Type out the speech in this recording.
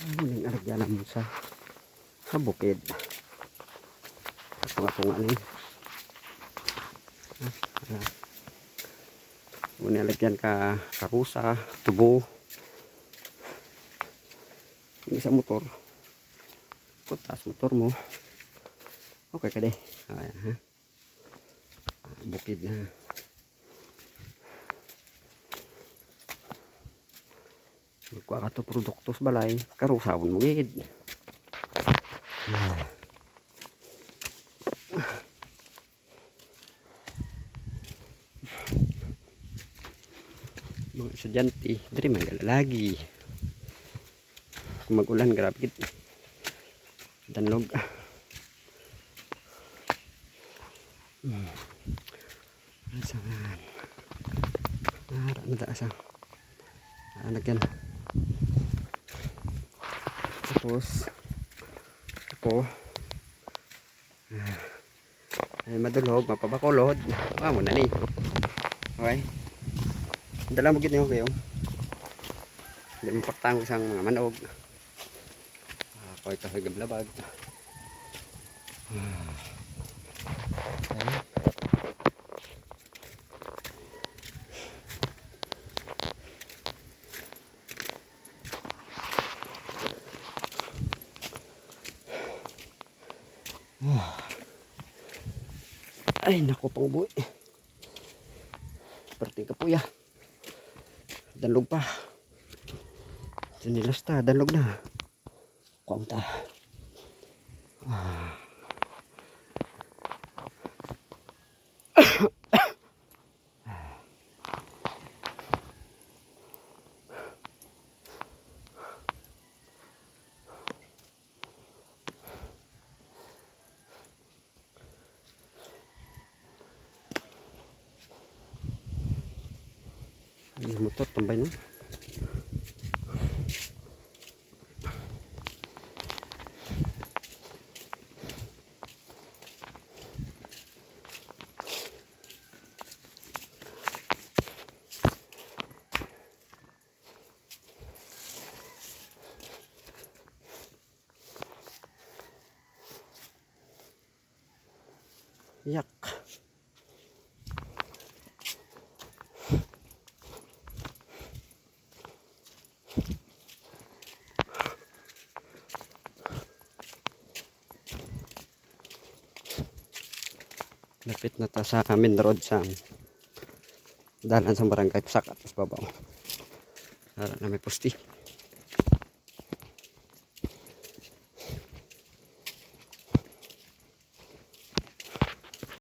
Muling alagyan mo sa bukid. Ito nga kung ano yun. Muling alagyan ka karusa, tubo. Yung sa motor. Putas motor mo. Okay ka deh. Ayan ha. Bukid na. Magkuha ka to produktos balay. Karusawon mo gid. Mga estudyante, diri man galalagi. Kung mag-ulan, grabe gid. Danlog. Asangan. Ara na taas ah. Lagyan. Tapos ako ay madulog, mapabakulod. Mo na ni. Okay. Dala mo gid niyo kayo. Hindi mo paktang isang mga manog. Ako ito higab labag. Ay naku pang buhay. Perti ka po ya. Danlog pa. Sinilas ta, danlog na. Kuwang ta. Yung motor tambay no. Yak. Lapit na ta sa main road sa dalan sa barangay Pusak at babaw. Para na may posti.